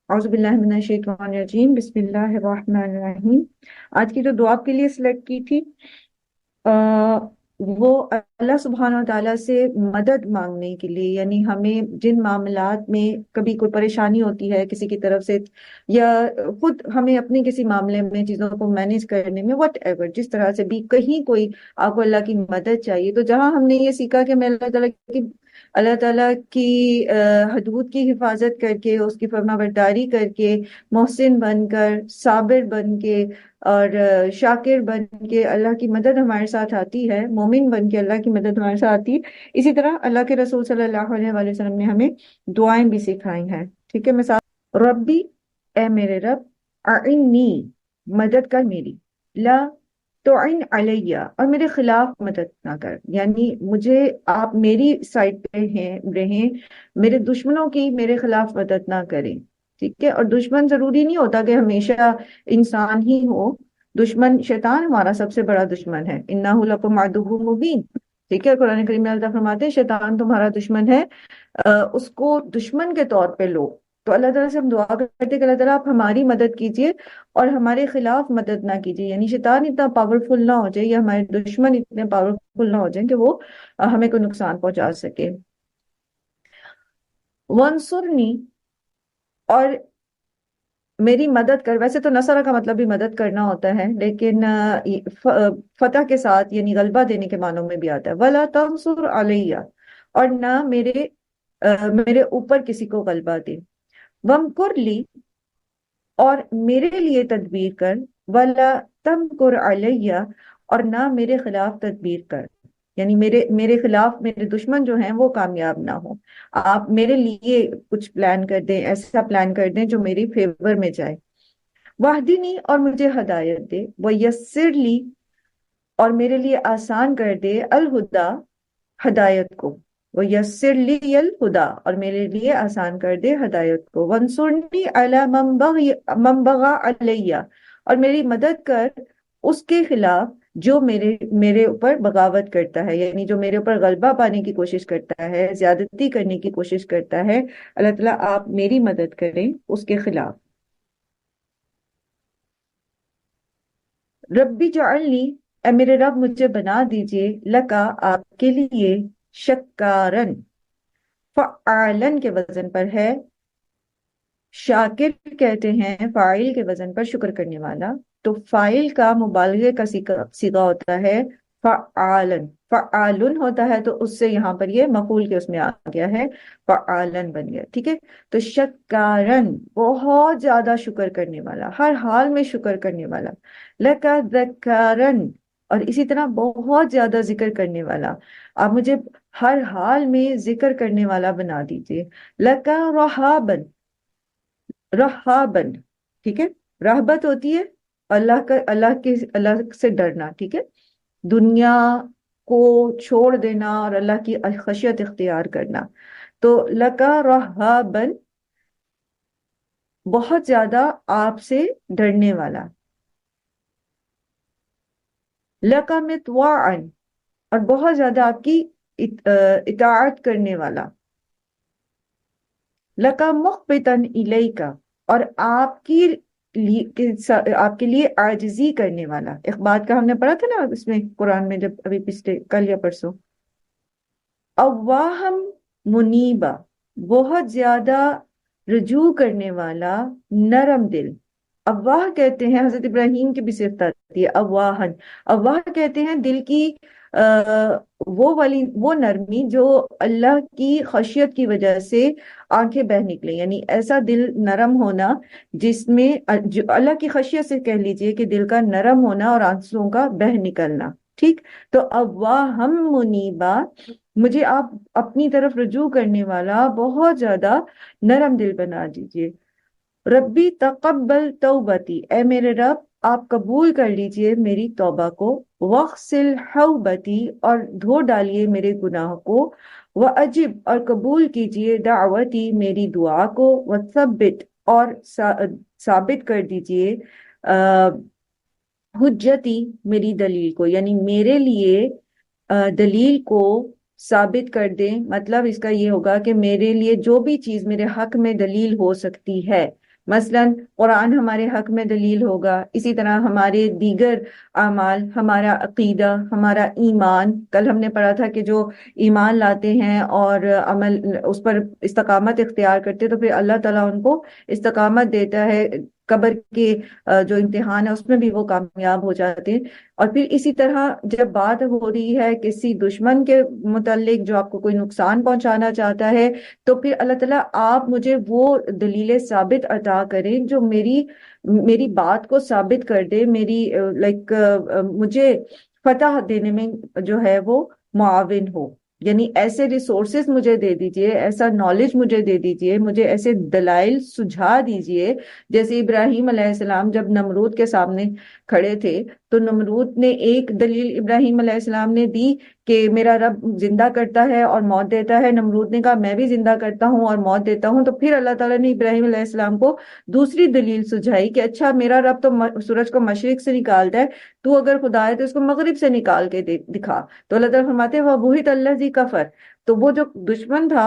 اعوذ باللہ من الشیطان الرجیم، بسم اللہ الرحمن الرحیم۔ آج کی جو دعا آپ کے لیے سلیکٹ کی تھی آ، وہ اللہ سبحانہ و تعالیٰ سے مدد مانگنے کے لیے، یعنی ہمیں جن معاملات میں کبھی کوئی پریشانی ہوتی ہے کسی کی طرف سے، یا خود ہمیں اپنے کسی معاملے میں چیزوں کو مینیج کرنے میں وٹ ایور جس طرح سے بھی کہیں کوئی آپ کو اللہ کی مدد چاہیے، تو جہاں ہم نے یہ سیکھا کہ میں اللہ تعالیٰ کی حدود کی حفاظت کر کے، اس کی فرما برداری کر کے، محسن بن کر، صابر بن کے اور شاکر بن کے اللہ کی مدد ہمارے ساتھ آتی ہے، مومن بن کے اللہ کی مدد ہمارے ساتھ آتی ہے۔ اسی طرح اللہ کے رسول صلی اللہ علیہ وآلہ وسلم نے ہمیں دعائیں بھی سکھائی ہیں، ٹھیک ہے۔ میں ساتھ ربی، اے میرے رب، اعنی، مدد کر میری، لا تعن علیہ، اور میرے خلاف مدد نہ کر، یعنی مجھے آپ میری سائڈ پہ رہیں، میرے دشمنوں کی میرے خلاف مدد نہ کریں، ٹھیک ہے۔ اور دشمن ضروری نہیں ہوتا کہ ہمیشہ انسان ہی ہو، دشمن شیطان ہمارا سب سے بڑا دشمن ہے، انہ لکم عدو مبین، ٹھیک ہے۔ قرآن کریم میں اللہ فرماتے ہیں شیطان تمہارا دشمن ہے، اس کو دشمن کے طور پہ لو۔ تو اللہ تعالیٰ سے ہم دعا کرتے ہیں کہ اللہ تعالیٰ آپ ہماری مدد کیجئے اور ہمارے خلاف مدد نہ کیجیے، یعنی شیطان اتنا پاورفل نہ ہو جائے یا ہمارے دشمن اتنے پاورفل نہ ہو جائیں کہ وہ ہمیں کوئی نقصان پہنچا سکے۔ وانصرنی، اور میری مدد کر، ویسے تو نصرہ کا مطلب بھی مدد کرنا ہوتا ہے، لیکن فتح کے ساتھ یعنی غلبہ دینے کے معنوں میں بھی آتا ہے۔ ولا تنصر علیہ، اور نہ میرے اوپر کسی کو غلبہ دے۔ ومکر لی، اور میرے لیے تدبیر کر، ولا تمکر علیہ، اور نہ میرے خلاف تدبیر کر، یعنی میرے خلاف میرے دشمن جو ہیں وہ کامیاب نہ ہو، آپ میرے لیے کچھ پلان کر دیں، ایسا پلان کر دیں جو میری فیور میں جائے۔ واہدنی، اور مجھے ہدایت دے، ویسر لی، اور میرے لیے آسان کر دے، الہدا، ہدایت کو، ویسر لی الہدا، اور میرے لیے آسان کر دے ہدایت کو۔ وانصرنی علی من بغی علیہ، اور میری مدد کر اس کے خلاف جو میرے اوپر بغاوت کرتا ہے، یعنی جو میرے اوپر غلبہ پانے کی کوشش کرتا ہے، زیادتی کرنے کی کوشش کرتا ہے، اللہ تعالیٰ آپ میری مدد کریں اس کے خلاف۔ ربی جعلنی، اے میرے رب مجھے بنا دیجئے، لکا، آپ کے لیے، شکارن، فعالن کے وزن پر ہے، شاکر کہتے ہیں فاعل کے وزن پر شکر کرنے والا، تو فاعل کا مبالغے کا صیغہ ہوتا ہے فعالن، فعالن ہوتا ہے، تو اس سے یہاں پر یہ مفعول کے اس میں آ گیا ہے، فعالن بن گیا، ٹھیک ہے۔ تو شکارن، بہت زیادہ شکر کرنے والا، ہر حال میں شکر کرنے والا، لکا ذکارن، اور اسی طرح بہت زیادہ ذکر کرنے والا، آپ مجھے ہر حال میں ذکر کرنے والا بنا دیجئے۔ لکا رہابن، رہابن، ٹھیک ہے۔ رہبت ہوتی ہے اللہ سے ڈرنا، ٹھیک ہے، دنیا کو چھوڑ دینا اور اللہ کی خشیت اختیار کرنا، تو لکا رہابن، بہت زیادہ آپ سے ڈرنے والا، لکا مطواعن، اور بہت زیادہ آپ کی اطاعت کرنے والا، لکا مخبتاً الیکا، اور آپ کے لیے عاجزی کرنے والا۔ اخبات کا ہم نے پڑھا تھا نا اس میں قرآن میں، جب ابھی پچھلے کل یا پرسوں۔ اواہم منیبا، بہت زیادہ رجوع کرنے والا، نرم دل۔ اواہ کہتے ہیں، حضرت ابراہیم کی بھی صفت آتی ہے اواہن، اواہ کہتے ہیں دل کی وہ نرمی جو اللہ کی خشیت کی وجہ سے آنکھیں بہ نکلے، یعنی ایسا دل نرم ہونا جس میں جو اللہ کی خشیت سے کہہ لیجئے کہ دل کا نرم ہونا اور آنسوؤں کا بہ نکلنا، ٹھیک۔ تو اواہم منیبا، مجھے آپ اپنی طرف رجوع کرنے والا، بہت زیادہ نرم دل بنا دیجئے۔ ربی تقبل توبتی، اے میرے رب آپ قبول کر لیجئے میری توبہ کو، واغسل حوبتی، اور دھو ڈالیے میرے گناہ کو، واجب، اور قبول کیجئے دعوتی، میری دعا کو، وثبت، اور ثابت کر دیجئے حجتی، میری دلیل کو، یعنی میرے لیے دلیل کو ثابت کر دیں۔ مطلب اس کا یہ ہوگا کہ میرے لیے جو بھی چیز میرے حق میں دلیل ہو سکتی ہے مثلاً قرآن ہمارے حق میں دلیل ہوگا، اسی طرح ہمارے دیگر اعمال، ہمارا عقیدہ، ہمارا ایمان، کل ہم نے پڑھا تھا کہ جو ایمان لاتے ہیں اور عمل اس پر استقامت اختیار کرتے تو پھر اللہ تعالیٰ ان کو استقامت دیتا ہے، قبر کے جو امتحان ہے اس میں بھی وہ کامیاب ہو جاتے ہیں۔ اور پھر اسی طرح جب بات ہو رہی ہے کسی دشمن کے متعلق جو آپ کو کوئی نقصان پہنچانا چاہتا ہے، تو پھر اللہ تعالیٰ آپ مجھے وہ دلیل ثابت عطا کریں جو میری بات کو ثابت کر دے، میری مجھے فتح دینے میں جو ہے وہ معاون ہو۔ یعنی ایسے ریسورسز مجھے دے دیجئے، ایسا نالج مجھے دے دیجئے، مجھے ایسے دلائل سجھا دیجئے، جیسے ابراہیم علیہ السلام جب نمرود کے سامنے کھڑے تھے تو نمرود نے ایک دلیل ابراہیم علیہ السلام نے دی کہ میرا رب زندہ کرتا ہے اور موت دیتا ہے، نمرود نے کہا میں بھی زندہ کرتا ہوں اور موت دیتا ہوں، تو پھر اللہ تعالیٰ نے ابراہیم علیہ السلام کو دوسری دلیل سجھائی کہ اچھا میرا رب تو سورج کو مشرق سے نکالتا ہے، تو اگر خدا ہے تو اس کو مغرب سے نکال کے دکھا۔ تو اللہ تعالیٰ فرماتے ہیں وَبُہِتَ الَّذِي کفر، تو وہ جو دشمن تھا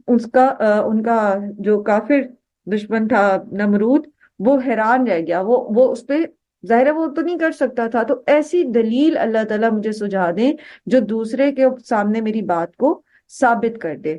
ان کا جو کافر دشمن تھا نمرود، وہ حیران رہ گیا، وہ اس پہ ظاہر ہے وہ تو نہیں کر سکتا تھا، تو ایسی دلیل اللہ تعالیٰ مجھے سجھا دیں جو دوسرے کے سامنے میری بات کو ثابت کر دے۔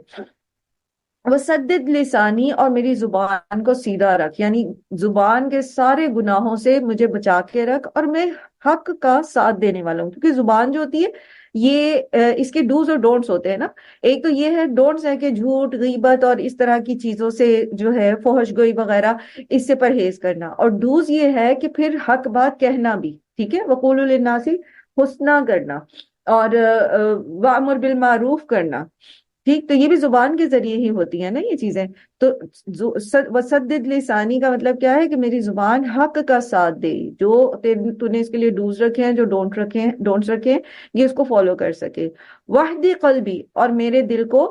وسدد لسانی، اور میری زبان کو سیدھا رکھ، یعنی زبان کے سارے گناہوں سے مجھے بچا کے رکھ، اور میں حق کا ساتھ دینے والا ہوں، کیونکہ زبان جو ہوتی ہے یہ اس کے ڈوز اور ڈونٹس ہوتے ہیں نا۔ ایک تو یہ ہے ڈونٹس ہے کہ جھوٹ، غیبت اور اس طرح کی چیزوں سے جو ہے فحش گوئی وغیرہ اس سے پرہیز کرنا، اور ڈوز یہ ہے کہ پھر حق بات کہنا بھی، ٹھیک ہے، وقولوا للناس حسنا کرنا، اور وامر بالمعروف کرنا، ٹھیک، تو یہ بھی زبان کے ذریعے ہی ہوتی ہیں نا یہ چیزیں۔ تو وسدد لسانی کا مطلب کیا ہے کہ میری زبان حق کا ساتھ دے، جو تو نے اس کے لیے ڈوز رکھے ہیں، جو ڈونٹس رکھے ہیں، یہ اس کو فالو کر سکے۔ وحدی قلبی، اور میرے دل کو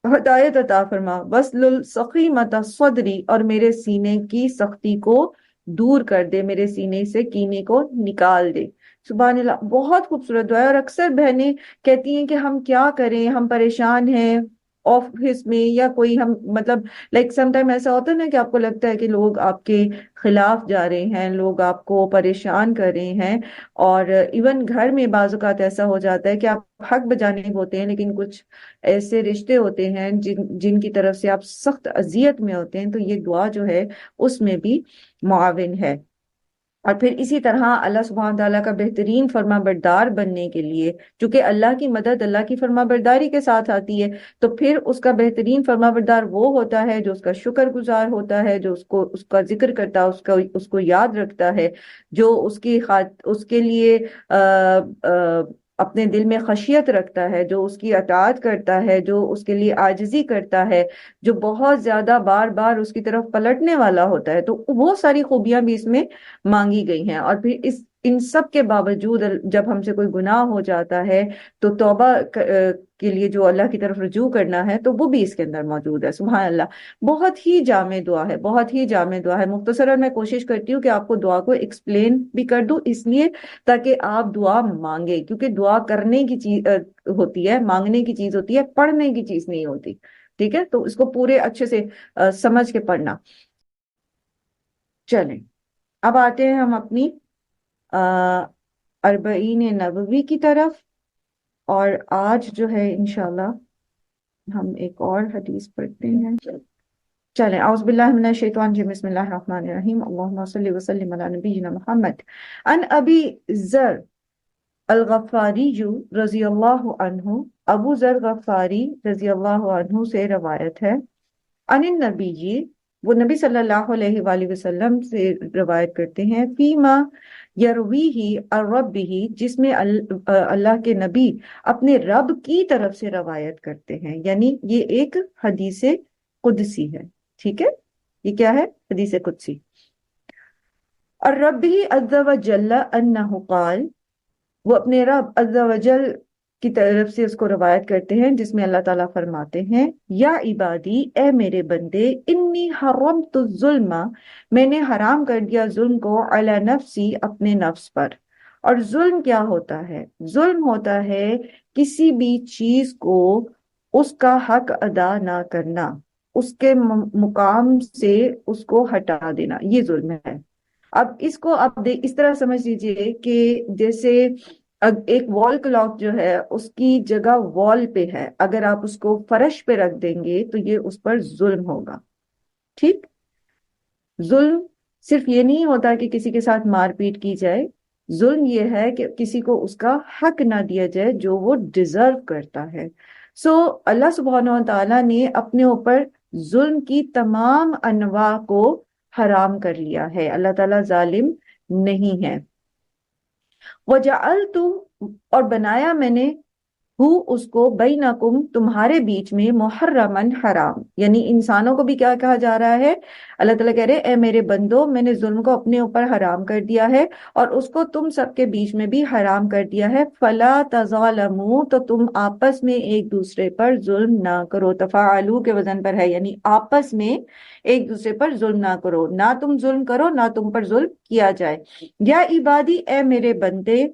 ہدایت عطا فرما۔ وسلل سقیمۃ صدری، اور میرے سینے کی سختی کو دور کر دے، میرے سینے سے کینے کو نکال دے۔ سبحان اللہ، بہت خوبصورت دعا ہے، اور اکثر بہنیں کہتی ہیں کہ ہم کیا کریں، ہم پریشان ہیں آفس میں، یا کوئی ہم مطلب سم ٹائم ایسا ہوتا ہے نا کہ آپ کو لگتا ہے کہ لوگ آپ کے خلاف جا رہے ہیں، لوگ آپ کو پریشان کر رہے ہیں، اور ایون گھر میں بعض اوقات ایسا ہو جاتا ہے کہ آپ حق بجانے ہوتے ہیں لیکن کچھ ایسے رشتے ہوتے ہیں جن کی طرف سے آپ سخت اذیت میں ہوتے ہیں، تو یہ دعا جو ہے اس میں بھی معاون ہے۔ اور پھر اسی طرح اللہ سبحانہ تعالیٰ کا بہترین فرما بردار بننے کے لیے، چونکہ اللہ کی مدد اللہ کی فرما برداری کے ساتھ آتی ہے، تو پھر اس کا بہترین فرما بردار وہ ہوتا ہے جو اس کا شکر گزار ہوتا ہے، جو اس کا ذکر کرتا ہے، اس کو یاد رکھتا ہے، جو اس کے لیے اپنے دل میں خشیت رکھتا ہے، جو اس کی اطاعت کرتا ہے، جو اس کے لیے عاجزی کرتا ہے، جو بہت زیادہ بار بار اس کی طرف پلٹنے والا ہوتا ہے، تو وہ ساری خوبیاں بھی اس میں مانگی گئی ہیں۔ اور پھر ان سب کے باوجود جب ہم سے کوئی گناہ ہو جاتا ہے تو توبہ کے لیے جو اللہ کی طرف رجوع کرنا ہے تو وہ بھی اس کے اندر موجود ہے۔ سبحان اللہ، بہت ہی جامع دعا ہے، بہت ہی جامع دعا ہے۔ مختصراً میں کوشش کرتی ہوں کہ آپ کو دعا کو ایکسپلین بھی کر دوں، اس لیے تاکہ آپ دعا مانگے، کیونکہ دعا کرنے کی چیز ہوتی ہے، مانگنے کی چیز ہوتی ہے، پڑھنے کی چیز نہیں ہوتی، ٹھیک ہے؟ تو اس کو پورے اچھے سے سمجھ کے پڑھنا۔ چلیں اب آتے ہیں ہم اپنی اربعین نبوی کی طرف، اور آج جو ہے انشاءاللہ ہم ایک اور حدیث پڑھتے ہیں۔ چلیں، اعوذ باللہ من الشیطان الرجیم، بسم اللہ الرحمن الرحیم، اللہم صلی وسلم علی نبینا محمد۔ ان ابی ذر الغفاری رضی اللہ عنہ، ابو ذر غفاری رضی اللہ عنہ سے روایت ہے، ان النبی جی، وہ نبی صلی اللہ علیہ وآلہ وسلم سے روایت کرتے ہیں، فیما یرویہ الربہ، جس میں اللہ کے نبی اپنے رب کی طرف سے روایت کرتے ہیں، یعنی یہ ایک حدیث قدسی ہے، ٹھیک ہے؟ یہ کیا ہے؟ حدیث قدسی۔ الرب عز وجل انہ قال، وہ اپنے رب عز وجل کی طرف سے اس کو روایت کرتے ہیں، جس میں اللہ تعالیٰ فرماتے ہیں، یا عبادی، اے میرے بندے، انی حرمت الظلم، میں نے حرام کر دیا ظلم کو، علی نفسی، اپنے نفس پر۔ اور ظلم کیا ہوتا ہے؟ ظلم ہوتا ہے کسی بھی چیز کو اس کا حق ادا نہ کرنا، اس کے مقام سے اس کو ہٹا دینا، یہ ظلم ہے۔ اب اس کو آپ اس طرح سمجھ لیجئے کہ جیسے ایک وال کلاک جو ہے اس کی جگہ وال پہ ہے، اگر آپ اس کو فرش پہ رکھ دیں گے تو یہ اس پر ظلم ہوگا، ٹھیک؟ ظلم صرف یہ نہیں ہوتا کہ کسی کے ساتھ مار پیٹ کی جائے، ظلم یہ ہے کہ کسی کو اس کا حق نہ دیا جائے جو وہ ڈیزرو کرتا ہے۔ سو اللہ سبحانہ و تعالیٰ نے اپنے اوپر ظلم کی تمام انواع کو حرام کر لیا ہے، اللہ تعالیٰ ظالم نہیں ہے۔ وَجَعَلْتُ، اور بنایا میں نے، اس کو بینکم، تمہارے بیچ میں، محرمن، حرام، یعنی انسانوں کو بھی کیا کہا جا رہا ہے؟ اللہ تعالیٰ کہہ رہے اے میرے بندو، میں نے ظلم کو اپنے اوپر حرام کر دیا ہے اور اس کو تم سب کے بیچ میں بھی حرام کر دیا ہے۔ فلا تظالموا، تو تم آپس میں ایک دوسرے پر ظلم نہ کرو، تفاعلوا کے وزن پر ہے، یعنی آپس میں ایک دوسرے پر ظلم نہ کرو، نہ تم ظلم کرو نہ تم پر ظلم کیا جائے۔ یا عبادی، اے میرے بندے،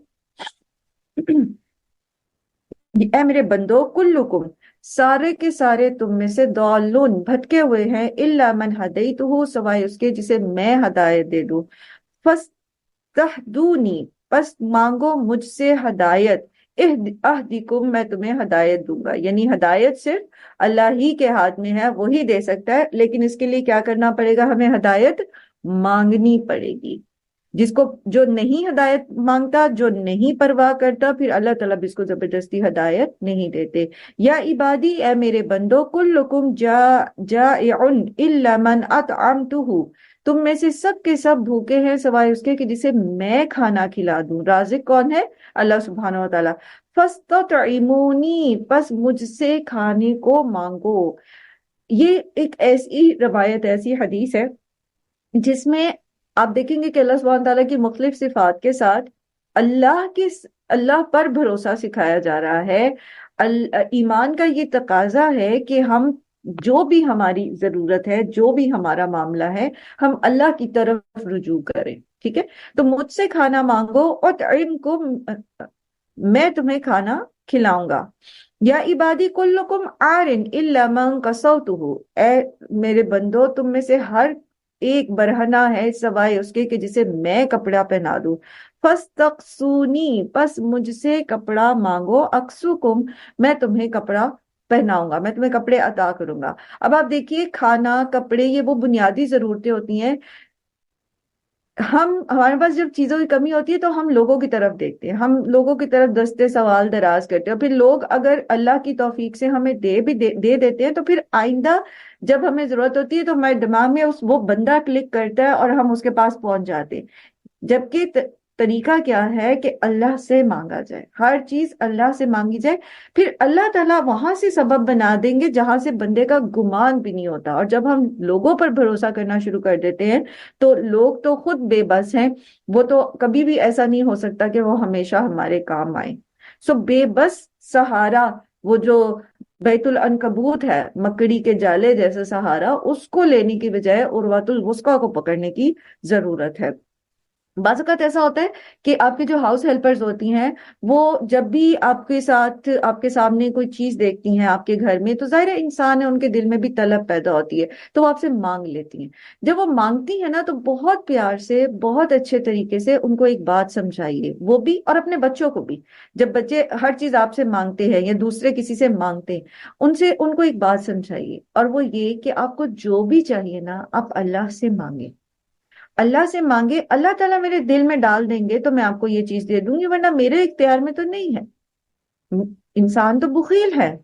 اے میرے بندو، کلکم، سارے کے سارے تم میں سے، ضالون، بھٹکے ہوئے ہیں، الا من ہدیتہ، سوائے اس کے جسے میں ہدایت دے دوں، فاستہدونی، پس مانگو مجھ سے ہدایت، اہدکم، میں تمہیں ہدایت دوں گا، یعنی ہدایت صرف اللہ ہی کے ہاتھ میں ہے، وہی دے سکتا ہے، لیکن اس کے لیے کیا کرنا پڑے گا؟ ہمیں ہدایت مانگنی پڑے گی۔ جس کو جو نہیں ہدایت مانگتا، جو نہیں پرواہ کرتا، پھر اللہ تعالیٰ بھی اس کو زبردستی ہدایت نہیں دیتے۔ یا عبادی، اے میرے بندو، کلکم جائع الا من اطعمتہ، تم میں سے سب کے سب بھوکے ہیں سوائے اس کے کہ جسے میں کھانا کھلا دوں۔ رازق کون ہے؟ اللہ سبحانہ و تعالیٰ۔ فاستطعمونی، پس مجھ سے کھانے کو مانگو۔ یہ ایک ایسی روایت، ایسی حدیث ہے جس میں آپ دیکھیں گے کہ اللہ سبحانہ تعالیٰ کی مختلف صفات کے ساتھ اللہ پر بھروسہ سکھایا جا رہا ہے۔ ایمان کا یہ تقاضا ہے کہ ہم جو بھی ہماری ضرورت ہے، جو بھی ہمارا معاملہ ہے، ہم اللہ کی طرف رجوع کریں، ٹھیک ہے؟ تو مجھ سے کھانا مانگو، اطعمکم، میں تمہیں کھانا کھلاؤں گا۔ یا عبادی کلکم عارن الا من کسوتہ، اے میرے بندو، تم میں سے ہر ایک برہنہ ہے سوائے اس کے کہ جسے میں کپڑا پہنا دوں۔ فاستقسونی، پس مجھ سے کپڑا مانگو، اکسوکم، میں تمہیں کپڑا پہناؤں گا، میں تمہیں کپڑے عطا کروں گا۔ اب آپ دیکھیے، کھانا، کپڑے، یہ وہ بنیادی ضرورتیں ہوتی ہیں۔ ہمارے پاس جب چیزوں کی کمی ہوتی ہے تو ہم لوگوں کی طرف دیکھتے ہیں، ہم لوگوں کی طرف دستے سوال دراز کرتے ہیں، اور پھر لوگ اگر اللہ کی توفیق سے ہمیں دے دیتے ہیں تو پھر آئندہ جب ہمیں ضرورت ہوتی ہے تو ہمارے دماغ میں وہ بندہ کلک کرتا ہے اور ہم اس کے پاس پہنچ جاتے ہیں۔ جبکہ طریقہ کیا ہے کہ اللہ سے مانگا جائے، ہر چیز اللہ سے مانگی جائے، پھر اللہ تعالیٰ وہاں سے سبب بنا دیں گے جہاں سے بندے کا گمان بھی نہیں ہوتا۔ اور جب ہم لوگوں پر بھروسہ کرنا شروع کر دیتے ہیں تو لوگ تو خود بے بس ہیں، وہ تو کبھی بھی ایسا نہیں ہو سکتا کہ وہ ہمیشہ ہمارے کام آئیں۔ سو بے بس سہارا، وہ جو بیت العنکبوت ہے، مکڑی کے جالے جیسا سہارا، اس کو لینے کی بجائے عروۃ الوثقی کو پکڑنے کی ضرورت ہے۔ بعض اوقات ایسا ہوتا ہے کہ آپ کے جو ہاؤس ہیلپرز ہوتی ہیں، وہ جب بھی آپ کے ساتھ، آپ کے سامنے کوئی چیز دیکھتی ہیں آپ کے گھر میں، تو ظاہر انسان ہے، ان کے دل میں بھی طلب پیدا ہوتی ہے، تو وہ آپ سے مانگ لیتی ہیں۔ جب وہ مانگتی ہیں نا تو بہت پیار سے، بہت اچھے طریقے سے ان کو ایک بات سمجھائیے، وہ بھی اور اپنے بچوں کو بھی۔ جب بچے ہر چیز آپ سے مانگتے ہیں یا دوسرے کسی سے مانگتے ہیں، ان کو ایک بات سمجھائیے، اور وہ یہ کہ آپ کو جو بھی چاہیے نا، آپ اللہ سے مانگیں، اللہ سے مانگے، اللہ تعالیٰ میرے دل میں ڈال دیں گے تو میں آپ کو یہ چیز دے دوں گی، ورنہ میرے اختیار میں تو نہیں ہے۔ انسان تو بخیل ہے،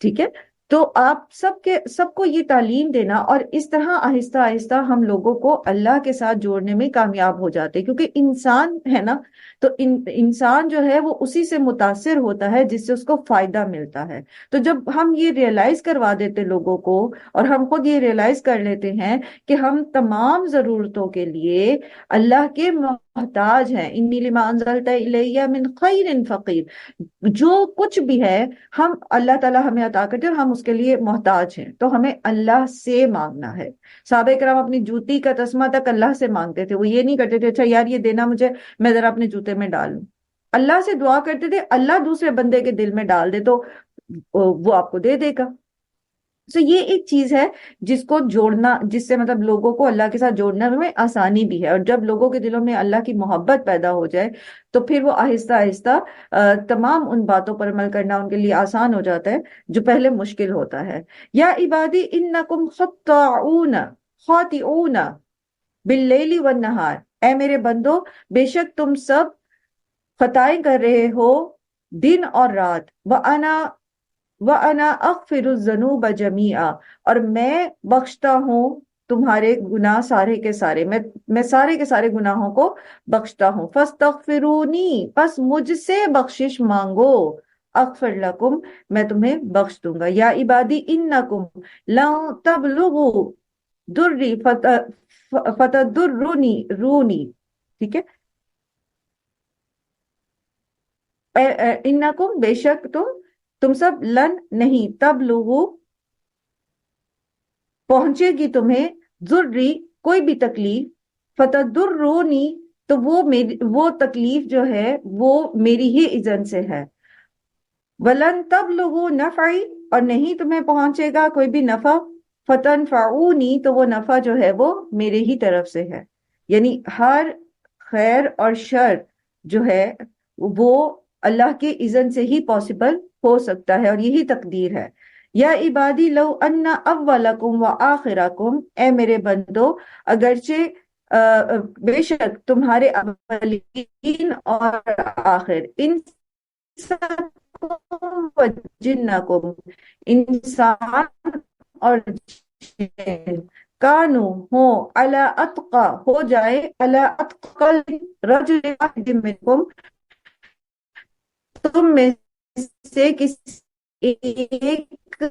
ٹھیک ہے؟ تو آپ سب کو یہ تعلیم دینا، اور اس طرح آہستہ آہستہ ہم لوگوں کو اللہ کے ساتھ جوڑنے میں کامیاب ہو جاتے ہیں، کیونکہ انسان ہے نا، تو انسان جو ہے وہ اسی سے متاثر ہوتا ہے جس سے اس کو فائدہ ملتا ہے۔ تو جب ہم یہ ریئلائز کروا دیتے لوگوں کو، اور ہم خود یہ ریئلائز کر لیتے ہیں کہ ہم تمام ضرورتوں کے لیے اللہ کے محتاج ہیں، انی لما انزلت الیہ من خیر فقیر، جو کچھ بھی ہے ہم اللہ تعالیٰ ہمیں عطا کرتے ہیں اور ہم اس کے لیے محتاج ہیں، تو ہمیں اللہ سے مانگنا ہے۔ صحابہ کرام اپنی جوتی کا تسمہ تک اللہ سے مانگتے تھے، وہ یہ نہیں کرتے تھے اچھا یار یہ دینا مجھے، میں ذرا اپنے جوتے میں ڈالوں۔ اللہ سے دعا کرتے تھے، اللہ دوسرے بندے کے دل میں ڈال دے تو وہ آپ کو دے دے گا۔ تو یہ ایک چیز ہے جس کو جوڑنا، جس سے مطلب لوگوں کو اللہ کے ساتھ جوڑنے میں آسانی بھی ہے، اور جب لوگوں کے دلوں میں اللہ کی محبت پیدا ہو جائے تو پھر وہ آہستہ آہستہ تمام ان باتوں پر عمل کرنا ان کے لیے آسان ہو جاتا ہے جو پہلے مشکل ہوتا ہے۔ یا عبادی انکم خطاؤن خاطئون باللیل والنہار، اے میرے بندو بے شک تم سب خطائیں کر رہے ہو دن اور رات، وَأَنَا أَغْفِرُ الذُّنُوبَ جَمِيعًا، اور میں بخشتا ہوں تمہارے گناہ سارے کے سارے، میں سارے کے سارے گناہوں کو بخشتا ہوں۔ فَاسْتَغْفِرُونِي، پس مجھ سے بخشش مانگو، اغفر لکم، میں تمہیں بخش دوں گا۔ یا عبادی انکم لن تبلغوا دری فتدرونی رونی، ٹھیک ہے، انکم بے شک تم سب لن نہیں، تب لوگو پہنچے گی تمہیں، ضری کوئی بھی تکلیف، فتدرونی تو وہ تکلیف جو ہے وہ میری ہی اذن سے ہے، ولن تب لوگو نفعی اور نہیں تمہیں پہنچے گا کوئی بھی نفع، فتنفعونی تو وہ نفع جو ہے وہ میرے ہی طرف سے ہے، یعنی ہر خیر اور شر جو ہے وہ اللہ کے اذن سے ہی پاسبل ہو سکتا ہے، اور یہی تقدیر ہے۔ یا عبادی لو ان اولکم و آخرکم، اے میرے بندو اگرچہ بے شک تمہارے اولین اور آخر، انسانکم و جنکم، انسان اور جن، کانو ہو علی اتقا ہو جائے، علی اتقل رجل واحد منکم، تم میں سے کسی ایک،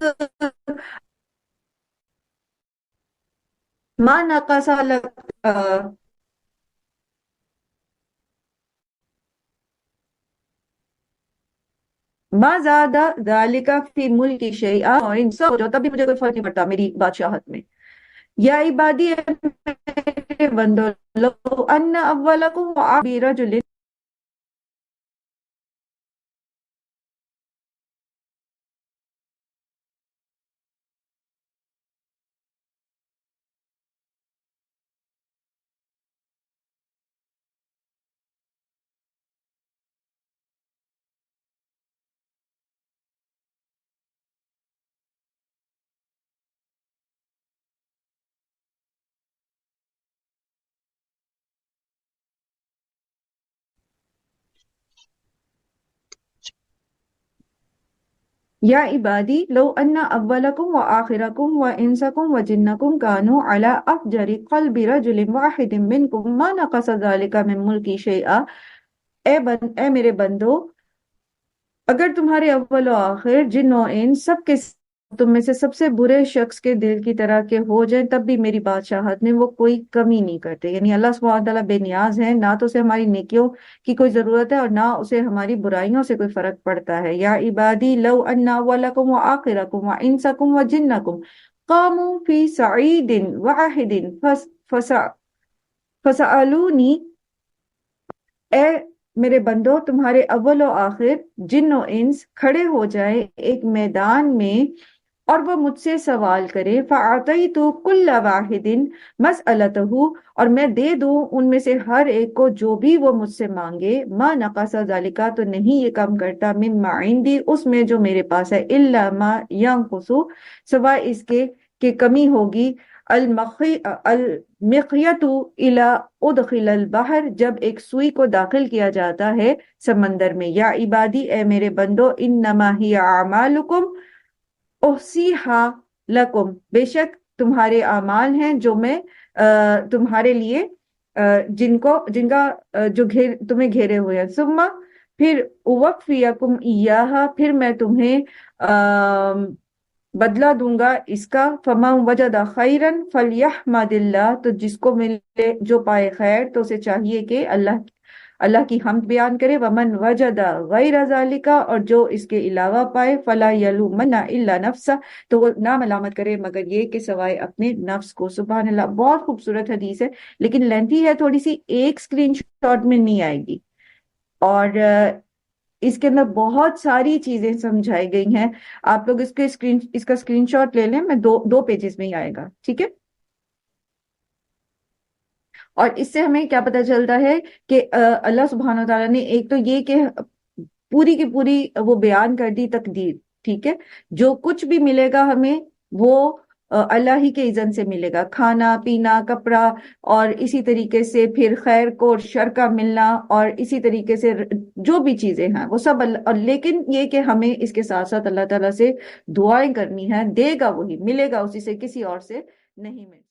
ما نقص ما زیادہ ذالک فی ملکی شیئا، اور ان سب ہو جاتا تب بھی مجھے کوئی فرق نہیں پڑتا میری بادشاہت میں۔ یا عبادی اے میرے بندو لو ان اولکم و آخر رجل، یا عبادی لو ان اولکم و آخرکم و انسکم و جنکم کانوا علی افجر قلب رجل واحد منکم ما نقص ذلک من ملکی شیئا، اے میرے بندو اگر تمہارے اول و آخر جن و انس سب کے تم میں سے سب سے برے شخص کے دل کی طرح کے ہو جائیں تب بھی میری بادشاہت میں وہ کوئی کمی نہیں کرتے، یعنی اللہ سبحانہ وتعالیٰ بے نیاز ہے، نہ تو اسے ہماری نیکیوں کی کوئی ضرورت ہے اور نہ اسے ہماری برائیوں سے کوئی فرق پڑتا ہے۔ یا عبادی لو ان اولکم و آخرکم و انسکم و جنکم قاموا فی سعید واحد فسألونی، اے میرے بندو تمہارے اول و آخر جن و انس کھڑے ہو جائے ایک میدان میں اور وہ مجھ سے سوال کرے، فَأَعْطَيْتُ كُلَّ وَاحِدٍ مَسْأَلَتَهُ، اور میں دے دوں ان میں سے ہر ایک کو جو بھی وہ مجھ سے مانگے، مَا نَقَصَ ذَلِكَ تو نہیں یہ کم کرتا، مِمَّا عِنْدِي اس میں جو میرے پاس ہے، إِلَّا مَا يَنْقُصُ سوائے اس کے کہ کمی ہوگی، المخیط الی ادخل البحر جب ایک سوئی کو داخل کیا جاتا ہے سمندر میں۔ یا عبادی اے میرے بندو انما ہی اعمالکم احصیہا لکم، بے شک تمہارے اعمال ہیں جو میں تمہارے لیے جن کا جو تمہیں گھیرے ہوئے ہیں، ثم پھر اوفیکم ایہا پھر میں تمہیں بدلہ دوں گا اس کا، فَمَن وَجَدَ خَيْرًا فَلْيَحْمَدِ اللَّهَ تو جس کو ملے جو پائے خیر تو اسے چاہیے کہ اللہ کی حمد بیان کرے، وَمَن وَجَدَ غَيْرَ ذَلِكَ اور جو اس کے علاوہ پائے، فَلَا يَلُومَنَّ إِلَّا نَفْسَهُ تو وہ نہ ملامت کرے مگر یہ کہ سوائے اپنے نفس کو۔ سبحان اللہ، بہت خوبصورت حدیث ہے لیکن لینتھی ہے تھوڑی سی، ایک سکرین شاٹ میں نہیں آئے گی، اور اس کے اندر بہت ساری چیزیں سمجھائی گئی ہیں. آپ لوگ اس کا اسکرین شاٹ لے لیں، میں دو پیجز میں ہی آئے گا، ٹھیک ہے. اور اس سے ہمیں کیا پتہ چلتا ہے کہ اللہ سبحانہ وتعالیٰ نے ایک تو یہ کہ پوری کی پوری وہ بیان کر دی تقدیر، ٹھیک ہے. جو کچھ بھی ملے گا ہمیں وہ اللہ ہی کے اذن سے ملے گا، کھانا پینا کپڑا، اور اسی طریقے سے پھر خیر کو اور شر کا ملنا، اور اسی طریقے سے جو بھی چیزیں ہیں وہ سب اللہ. لیکن یہ کہ ہمیں اس کے ساتھ ساتھ اللہ تعالیٰ سے دعائیں کرنی ہیں، دے گا وہی، ملے گا اسی سے، کسی اور سے نہیں ملے.